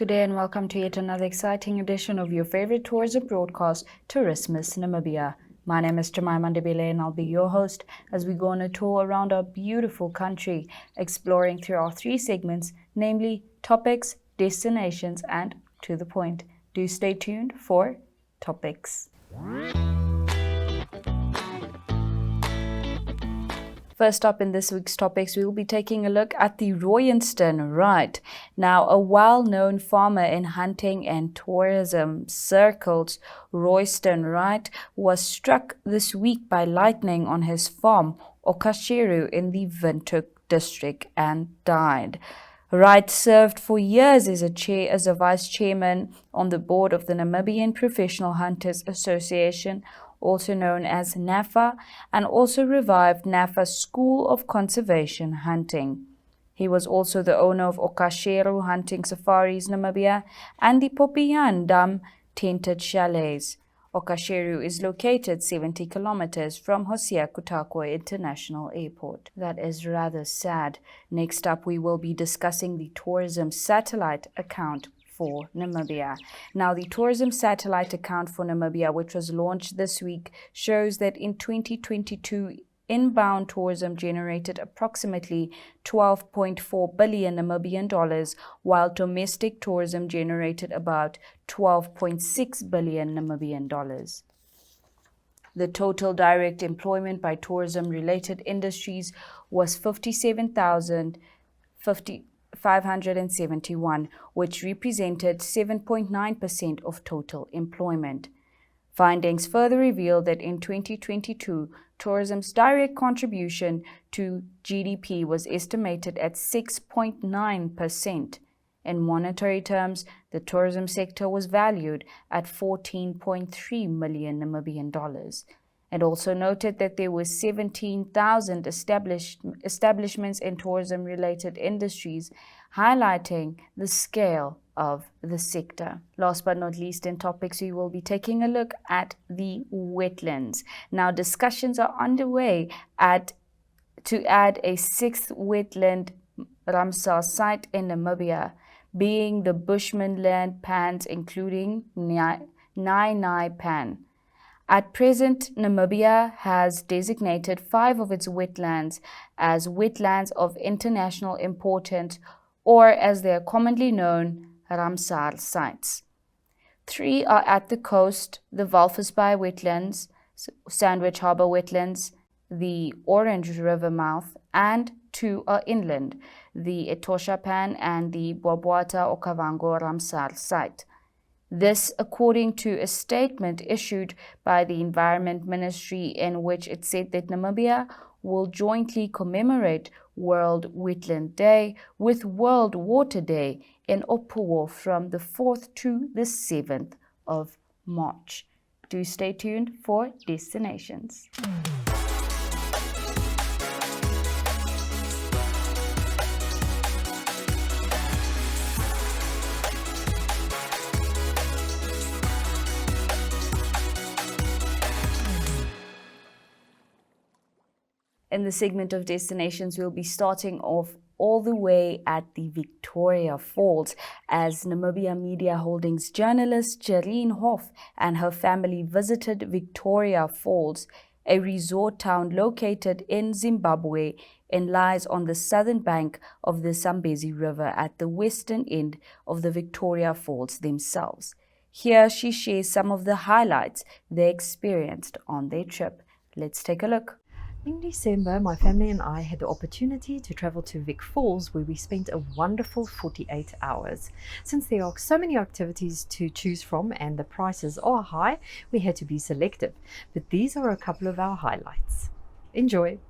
Good day and welcome to yet another exciting edition of your favorite tourism broadcast, Tourismus Namibia. My name is Jemima Ndebele and I'll be your host as we go on a tour around our beautiful country, exploring through our three segments, namely topics, destinations, and to the point. Do stay tuned for topics. First up in this week's topics, we will be taking a look at the Royston Wright. Now, a well-known farmer in hunting and tourism circles, Royston Wright was struck this week by lightning on his farm, Okasheru, in the Windhoek district and died. Wright served for years as a vice chairman on the board of the Namibian Professional Hunters Association, also known as NAFA, and also revived NAFA's School of Conservation Hunting. He was also the owner of Okasheru Hunting Safaris Namibia and the Popian Dam Tented Chalets. Okasheru is located 70 kilometers from Hosea Kutakwe International Airport. That is rather sad. Next up, we will be discussing the tourism satellite account for Namibia. Now, the tourism satellite account for Namibia, which was launched this week, shows that in 2022, inbound tourism generated approximately 12.4 billion Namibian dollars, while domestic tourism generated about 12.6 billion Namibian dollars. The total direct employment by tourism-related industries was 57,571, which represented 7.9% of total employment. Findings further revealed that in 2022, tourism's direct contribution to GDP was estimated at 6.9%. In monetary terms, the tourism sector was valued at 14.3 million Namibian dollars. It also noted that there were 17,000 establishments in tourism-related industries, highlighting the scale of the sector. Last but not least in topics, we will be taking a look at the wetlands. Now, discussions are underway to add a sixth wetland Ramsar site in Namibia, being the Bushmanland Pans, including Nai Pan. At present, Namibia has designated 5 of its wetlands as wetlands of international importance, or as they are commonly known, Ramsar sites. 3 are at the coast, the Walvisbaai wetlands, Sandwich Harbour wetlands, the Orange River mouth, and 2 are inland, the Etosha Pan and the Bwabwata Okavango Ramsar site. This, according to a statement issued by the Environment Ministry, in which it said that Namibia will jointly commemorate World Wetland Day with World Water Day in Opuwo from the 4th to the 7th of March. Do stay tuned for destinations. In the segment of destinations, we'll be starting off all the way at the Victoria Falls as Namibia Media Holdings journalist Jareen Hoff and her family visited Victoria Falls, a resort town located in Zimbabwe and lies on the southern bank of the Zambezi River at the western end of the Victoria Falls themselves. Here she shares some of the highlights they experienced on their trip. Let's take a look. In December, my family and I had the opportunity to travel to Vic Falls, where we spent a wonderful 48 hours. Since there are so many activities to choose from and the prices are high, we had to be selective. But these are a couple of our highlights. Enjoy!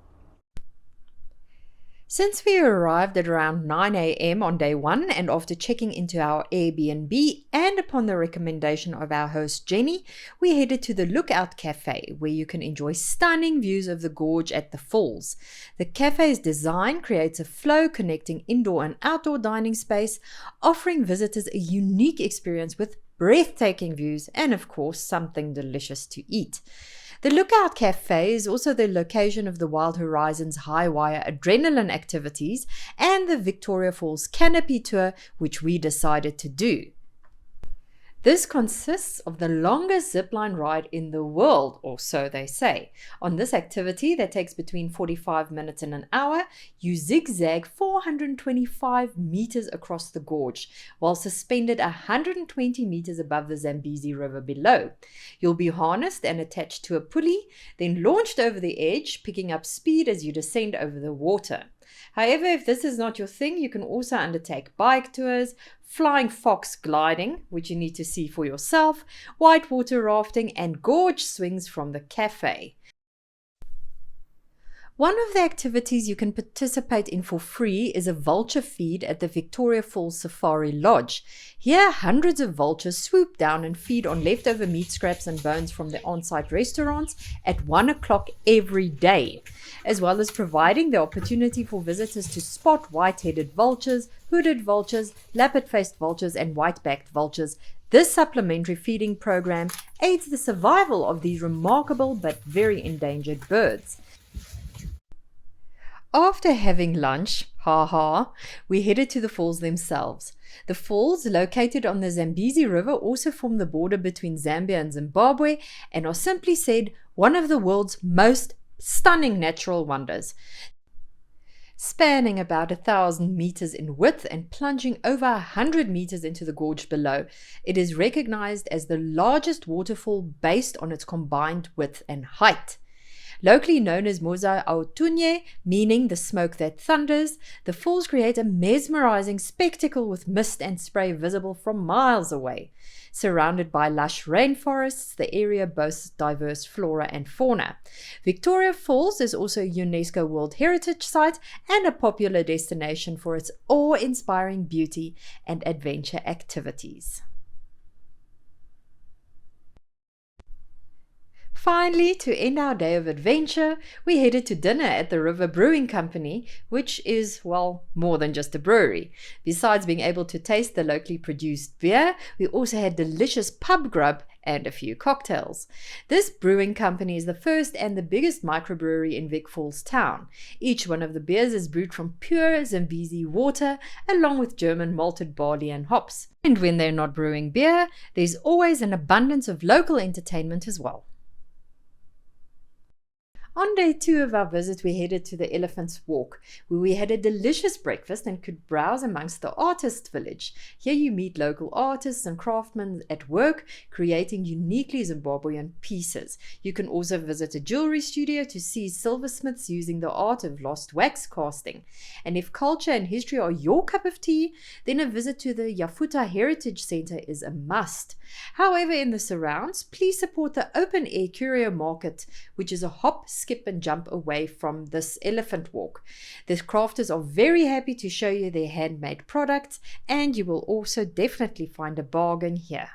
Since we arrived at around 9 a.m. on day 1 and after checking into our Airbnb and upon the recommendation of our host Jenny, we headed to the Lookout Cafe where you can enjoy stunning views of the gorge at the falls. The cafe's design creates a flow connecting indoor and outdoor dining space, offering visitors a unique experience with breathtaking views and of course something delicious to eat. The Lookout Cafe is also the location of the Wild Horizons high wire adrenaline activities and the Victoria Falls canopy tour, which we decided to do. This consists of the longest zipline ride in the world, or so they say. On this activity that takes between 45 minutes and an hour, you zigzag 425 meters across the gorge, while suspended 120 meters above the Zambezi River below. You'll be harnessed and attached to a pulley, then launched over the edge, picking up speed as you descend over the water. However, if this is not your thing, you can also undertake bike tours, flying fox gliding, which you need to see for yourself, whitewater rafting, and gorge swings from the cafe. One of the activities you can participate in for free is a vulture feed at the Victoria Falls Safari Lodge. Here, hundreds of vultures swoop down and feed on leftover meat scraps and bones from the on-site restaurants at 1 o'clock every day, as well as providing the opportunity for visitors to spot white-headed vultures, hooded vultures, lappet-faced vultures, and white-backed vultures. This supplementary feeding program aids the survival of these remarkable but very endangered birds. After having lunch, we headed to the falls themselves. The falls, located on the Zambezi River, also form the border between Zambia and Zimbabwe and are, simply said, one of the world's most stunning natural wonders. Spanning about 1,000 meters in width and plunging over 100 meters into the gorge below, it is recognized as the largest waterfall based on its combined width and height. Locally known as Moza Autunye, meaning the smoke that thunders, the falls create a mesmerizing spectacle with mist and spray visible from miles away. Surrounded by lush rainforests, the area boasts diverse flora and fauna. Victoria Falls is also a UNESCO World Heritage Site and a popular destination for its awe-inspiring beauty and adventure activities. Finally, to end our day of adventure, we headed to dinner at the River Brewing Company, which is, well, more than just a brewery. Besides being able to taste the locally produced beer, we also had delicious pub grub and a few cocktails. This brewing company is the first and the biggest microbrewery in Vic Falls town. Each one of the beers is brewed from pure Zambezi water, along with German malted barley and hops. And when they're not brewing beer, there's always an abundance of local entertainment as well. On day 2 of our visit, we headed to the Elephant's Walk, where we had a delicious breakfast and could browse amongst the artist village. Here you meet local artists and craftsmen at work, creating uniquely Zimbabwean pieces. You can also visit a jewelry studio to see silversmiths using the art of lost wax casting. And if culture and history are your cup of tea, then a visit to the Yafuta Heritage Center is a must. However, in the surrounds, please support the open-air curio market, which is a hop, skip and jump away from this elephant walk. The crafters are very happy to show you their handmade products, and you will also definitely find a bargain here.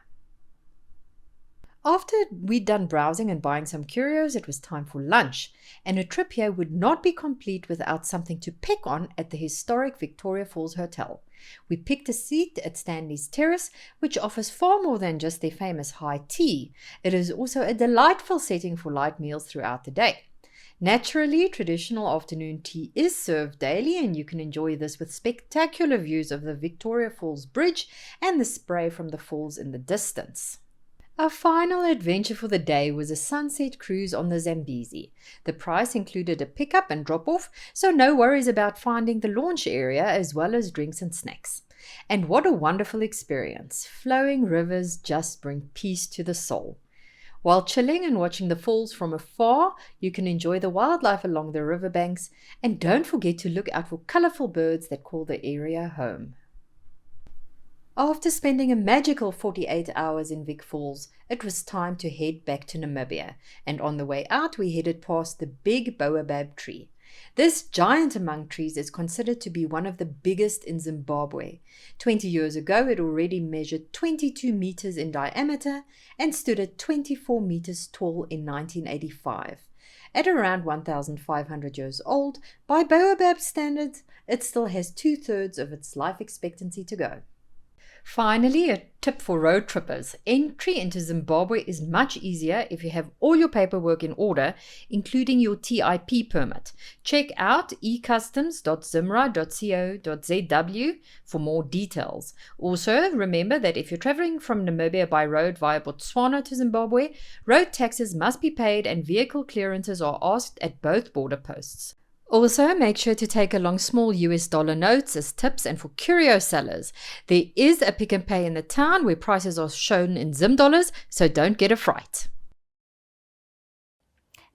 After we'd done browsing and buying some curios, it was time for lunch, and a trip here would not be complete without something to pick on at the historic Victoria Falls Hotel. We picked a seat at Stanley's Terrace, which offers far more than just their famous high tea. It is also a delightful setting for light meals throughout the day. Naturally, traditional afternoon tea is served daily, and you can enjoy this with spectacular views of the Victoria Falls Bridge and the spray from the falls in the distance. Our final adventure for the day was a sunset cruise on the Zambezi. The price included a pickup and drop-off, so no worries about finding the launch area as well as drinks and snacks. And what a wonderful experience! Flowing rivers just bring peace to the soul. While chilling and watching the falls from afar, you can enjoy the wildlife along the riverbanks, and don't forget to look out for colorful birds that call the area home. After spending a magical 48 hours in Vic Falls, it was time to head back to Namibia, and on the way out we headed past the big baobab tree. This giant among trees is considered to be one of the biggest in Zimbabwe. 20 years ago, it already measured 22 meters in diameter and stood at 24 meters tall in 1985. At around 1,500 years old, by baobab standards, it still has 2/3 of its life expectancy to go. Finally, a tip for road trippers. Entry into Zimbabwe is much easier if you have all your paperwork in order, including your TIP permit. Check out ecustoms.zimra.co.zw for more details. Also, remember that if you're traveling from Namibia by road via Botswana to Zimbabwe, road taxes must be paid and vehicle clearances are asked at both border posts. Also, make sure to take along small US dollar notes as tips and for curio sellers. There is a Pick and Pay in the town where prices are shown in Zim dollars, so don't get a fright.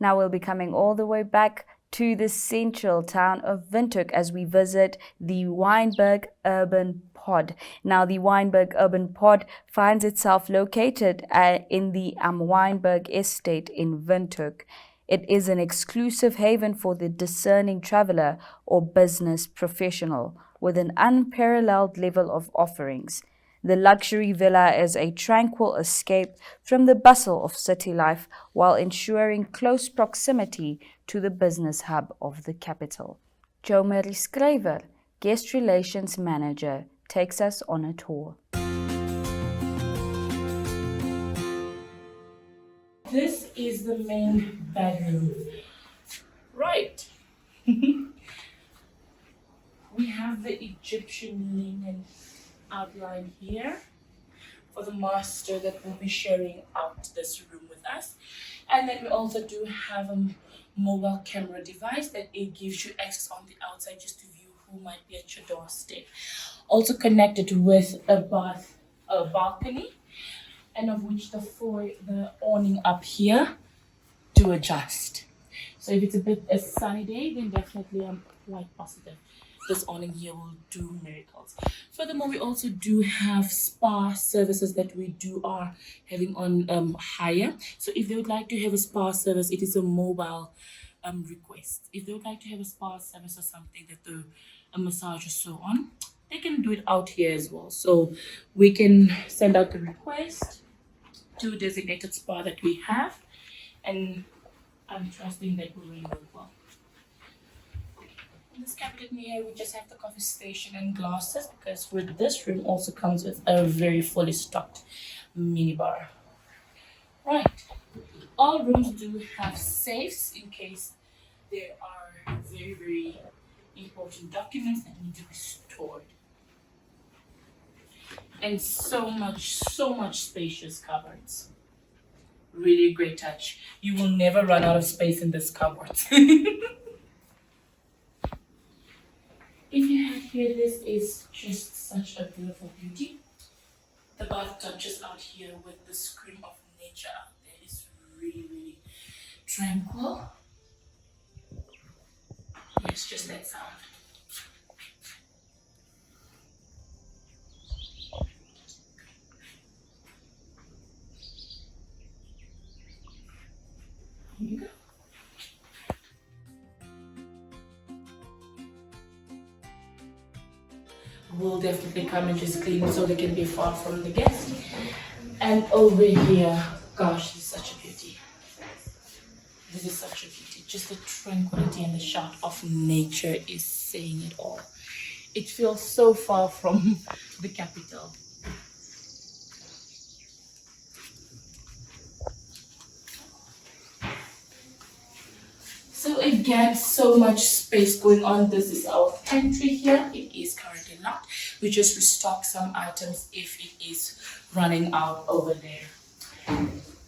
Now we'll be coming all the way back to the central town of Windhoek as we visit the Weinberg Urban Pod. Now, the Weinberg Urban Pod finds itself located in the Weinberg Estate in Windhoek. It is an exclusive haven for the discerning traveler or business professional with an unparalleled level of offerings. The luxury villa is a tranquil escape from the bustle of city life while ensuring close proximity to the business hub of the capital. Jo Marie Skrywer, Guest Relations Manager, takes us on a tour. This is the main bedroom. Right. We have the Egyptian linen outline here for the master that will be sharing out this room with us. And then we also do have a mobile camera device that it gives you access on the outside just to view who might be at your doorstep. Also connected with a balcony, and of which the awning up here to adjust. So if it's a bit a sunny day, then definitely I'm quite positive this awning here will do miracles. Furthermore, we also do have spa services that we are having on hire. So if they would like to have a spa service, it is a mobile request. If they would like to have a spa service or something that a massage or so on, they can do it out here as well. So we can send out the request to a designated spa that we have, and I'm trusting that will really work well. In this cabinet here, we just have the coffee station and glasses, because with this room also comes with a very fully stocked minibar. Right, all rooms do have safes in case there are very, very important documents that need to be stored. And so much spacious cupboards. Really great touch. You will never run out of space in this cupboard. If you have here, this is just such a beautiful beauty. The bathtub just out here with the scream of nature out there is really, really tranquil. Yes, just that sound. Here you go. We'll definitely come and just clean so they can be far from the guest. And over here, gosh, this is such a beauty. This is such a beauty. Just the tranquility and the shout of nature is saying it all. It feels so far from the capital. So again, so much space going on. This is our pantry here. It is currently locked. We just restock some items if it is running out over there.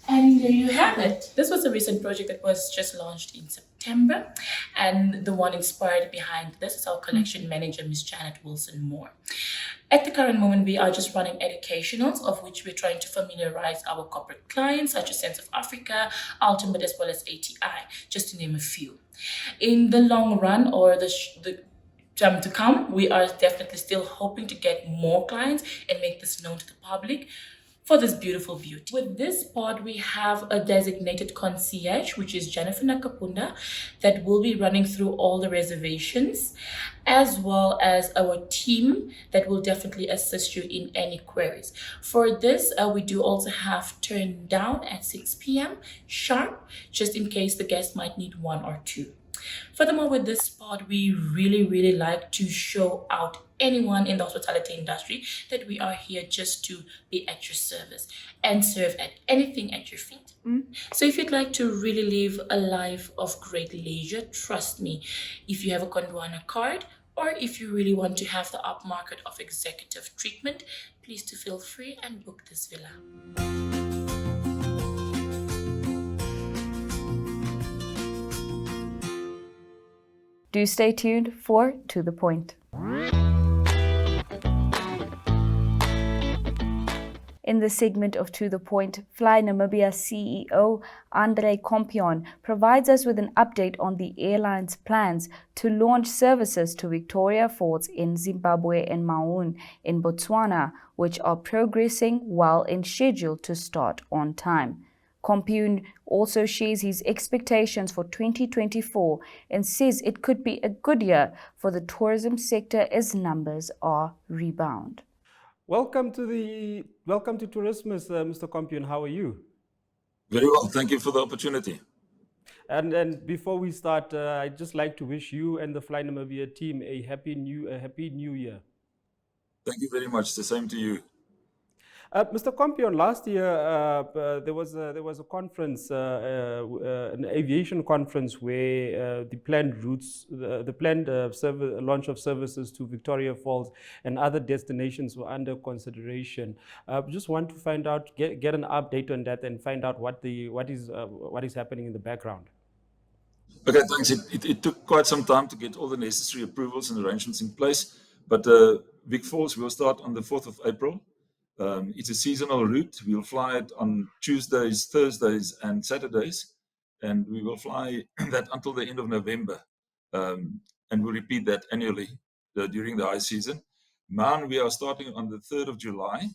And there you have it. This was a recent project that was just launched in September. And the one inspired behind this is our collection manager, Miss Janet Wilson-Moore. At the current moment, we are just running educationals, of which we're trying to familiarize our corporate clients, such as Sense of Africa, Ultimate, as well as ATI, just to name a few. In the long run, or the time to come, we are definitely still hoping to get more clients and make this known to the public for this beautiful beauty. With this pod, we have a designated concierge, which is Jennifer Nakapunda, that will be running through all the reservations, as well as our team that will definitely assist you in any queries. For this, we do also have turn down at 6 p.m. sharp, just in case the guest might need one or two. Furthermore, with this pod, we really like to show out anyone in the hospitality industry that we are here just to be at your service and serve at anything at your feet. So if you'd like to really live a life of great leisure, trust me, if you have a Gondwana card or if you really want to have the upmarket of executive treatment, please to feel free and book this villa. Do stay tuned for To The Point. In this segment of To The Point, Fly Namibia CEO Andre Kompion provides us with an update on the airline's plans to launch services to Victoria Falls in Zimbabwe and Maun in Botswana, which are progressing well and scheduled to start on time. Kompion also shares his expectations for 2024 and says it could be a good year for the tourism sector as numbers are rebound. Welcome to Tourismus, Mr. Kompion. How are you? Very well. Thank you for the opportunity. And before we start, I'd just like to wish you and the Fly Namibia team a happy new year. Thank you very much. The same to you. Mr. Kompion, last year there was a conference, an aviation conference, where the planned routes, the planned launch of services to Victoria Falls and other destinations were under consideration. Just want to find out, get an update on that, and find out what is happening in the background. Okay, thanks. It took quite some time to get all the necessary approvals and arrangements in place, but Vic Falls will start on the 4th of April. It's a seasonal route. We'll fly it on Tuesdays, Thursdays, and Saturdays, and we will fly that until the end of November, and we'll repeat that annually during the high season. Maun, we are starting on the 3rd of July,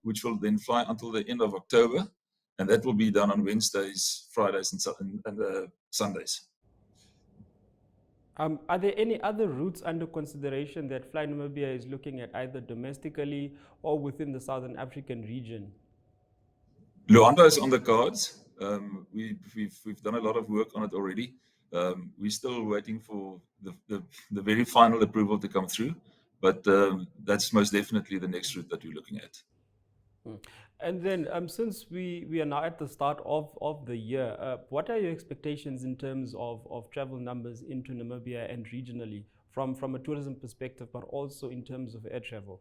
which will then fly until the end of October, and that will be done on Wednesdays, Fridays, and Sundays. Are there any other routes under consideration that Fly Namibia is looking at, either domestically or within the Southern African region? Luanda is on the cards. We've done a lot of work on it already. We're still waiting for the very final approval to come through, but that's most definitely the next route that we're looking at. And then, since we are now at the start of the year, what are your expectations in terms of travel numbers into Namibia and regionally, from a tourism perspective, but also in terms of air travel?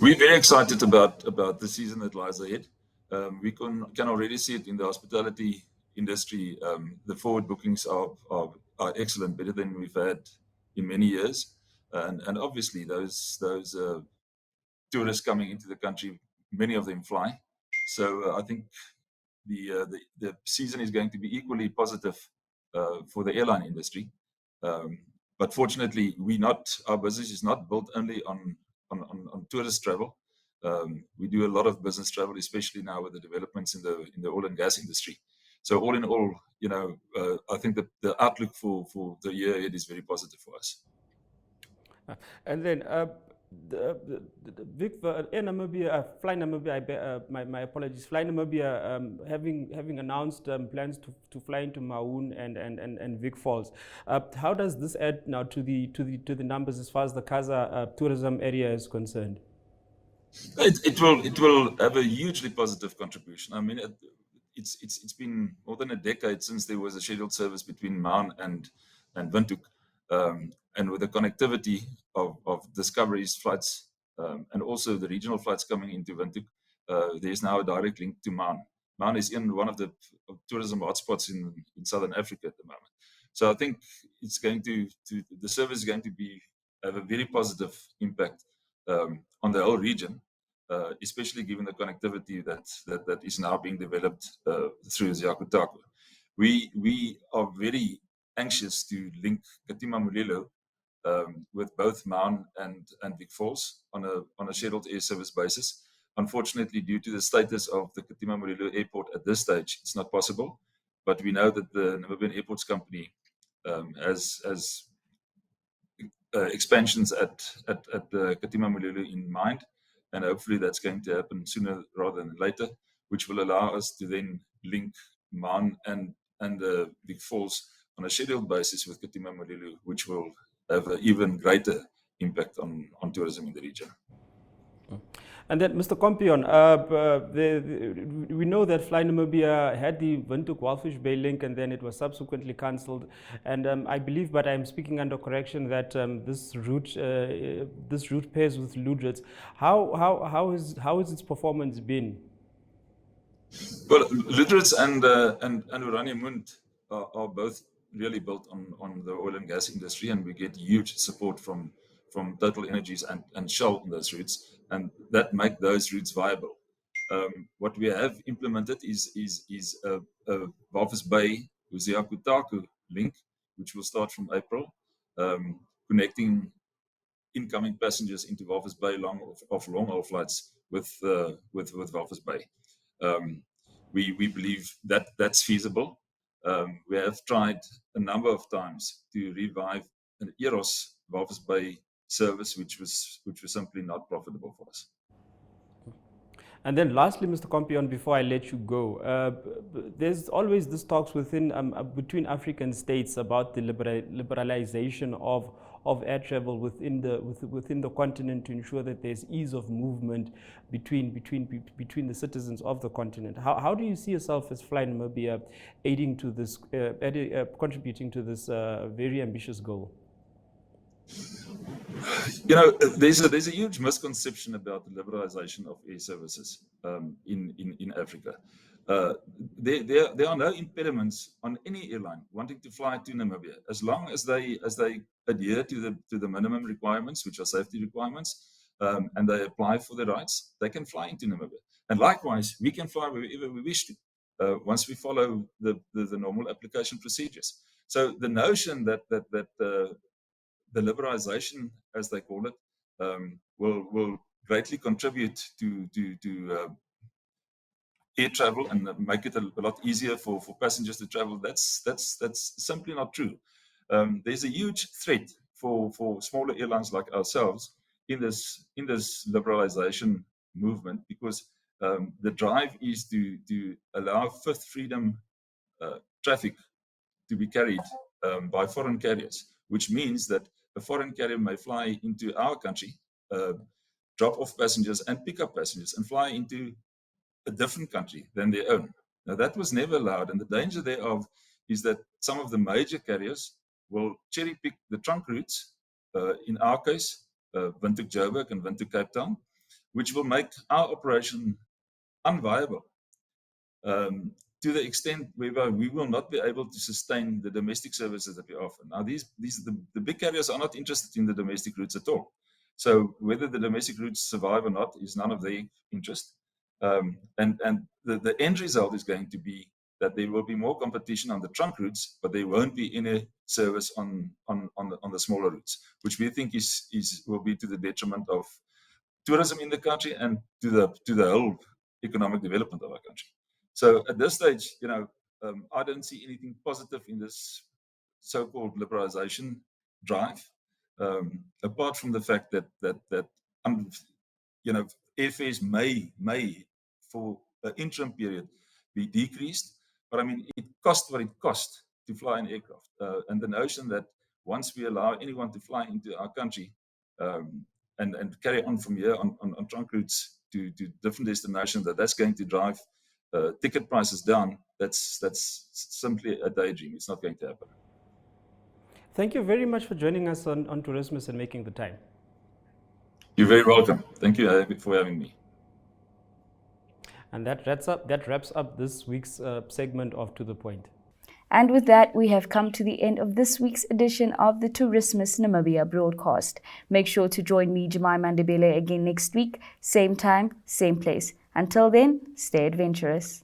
We're very excited about the season that lies ahead. We can already see it in the hospitality industry. The forward bookings are excellent, better than we've had in many years, and obviously those tourists coming into the country, many of them fly. So I think the season is going to be equally positive for the airline industry. But fortunately, our business is not built only on tourist travel. We do a lot of business travel, especially now with the developments in the oil and gas industry. So all in all, I think that the outlook for the year ahead is very positive for us. And then Air Namibia, Fly Namibia, my apologies, Fly Namibia, having announced plans to fly into Maun and Vic Falls. How does this add now to the numbers as far as the Kaza tourism area is concerned? It will have a hugely positive contribution. I mean, it's been more than a decade since there was a scheduled service between Maun and Windhoek. And with the connectivity of Discovery's flights and also the regional flights coming into Windhoek, there's now a direct link to Maun. Maun is in one of the tourism hotspots in Southern Africa at the moment. So I think the service is going to have a very positive impact on the whole region, especially given the connectivity that is now being developed through Ziakutaku. We are very anxious to link Katima Mulilo with both Maun and Vic Falls on a scheduled air service basis. Unfortunately, due to the status of the Katima Mulilo airport at this stage, it's not possible. But we know that the Namibian Airports Company has expansions at Katima Mulilo in mind, and hopefully that's going to happen sooner rather than later, which will allow us to then link Maun and Vic Falls on a scheduled basis with Katima Mulilo, which will have an even greater impact on tourism in the region. And then, Mr. Kompion, we know that Fly Namibia had the Windhoek Walfish Bay link, and then it was subsequently cancelled. And I believe, but I'm speaking under correction, that this route pairs with Lüderitz. How has its performance been? Well, Lüderitz and Oraniemund are both really built on the oil and gas industry, and we get huge support from Total Energies and Shell on those routes, and that make those routes viable. What we have implemented is a Walvis Bay Hosea Kutaku link, which will start from April, connecting incoming passengers into Walvis Bay long-haul flights with Walvis Bay. We believe that that's feasible. We have tried a number of times to revive an Eros Walvis Bay service, which was simply not profitable for us. And then lastly, Mr. Kompion, before I let you go, there's always this talks between African states about the liberalization of air travel within the continent to ensure that there's ease of movement between the citizens of the continent. How do you see yourself as Fly Namibia aiding to this, contributing to this very ambitious goal? You know, there's a huge misconception about the liberalization of air services in Africa. There are no impediments on any airline wanting to fly to Namibia as long as they adhere to the minimum requirements, which are safety requirements, and they apply for the rights. They can fly into Namibia, and likewise we can fly wherever we wish to once we follow the normal application procedures. So the notion that the liberalization, as they call it, will greatly contribute to air travel and make it a lot easier for passengers to travel. That's simply not true. There's a huge threat for smaller airlines like ourselves in this liberalization movement, because the drive is to allow fifth freedom traffic to be carried by foreign carriers, which means that a foreign carrier may fly into our country, drop off passengers and pick up passengers and fly into a different country than their own. Now, that was never allowed, and the danger thereof is that some of the major carriers will cherry pick the trunk routes, in our case, Windhoek Joburg and Windhoek Cape Town, which will make our operation unviable. To the extent whereby we will not be able to sustain the domestic services that we offer. Now, the big carriers are not interested in the domestic routes at all. So whether the domestic routes survive or not is none of their interest. And the end result is going to be that there will be more competition on the trunk routes, but there won't be any service on the smaller routes, which we think will be to the detriment of tourism in the country and to the whole economic development of our country. So at this stage, you know, I don't see anything positive in this so-called liberalization drive, apart from the fact that you know, airfares may for an interim period be decreased, but I mean, it costs what it costs to fly an aircraft, and the notion that once we allow anyone to fly into our country and carry on from here on trunk routes to different destinations, that's going to drive ticket prices down, that's simply a daydream. It's not going to happen. Thank you very much for joining us on Tourismus and making the time. You're very welcome. Thank you for having me. And that wraps up this week's segment of To The Point. And with that, we have come to the end of this week's edition of the Tourismus Namibia broadcast. Make sure to join me, Jemima Ndebele, again next week, same time, same place. Until then, stay adventurous.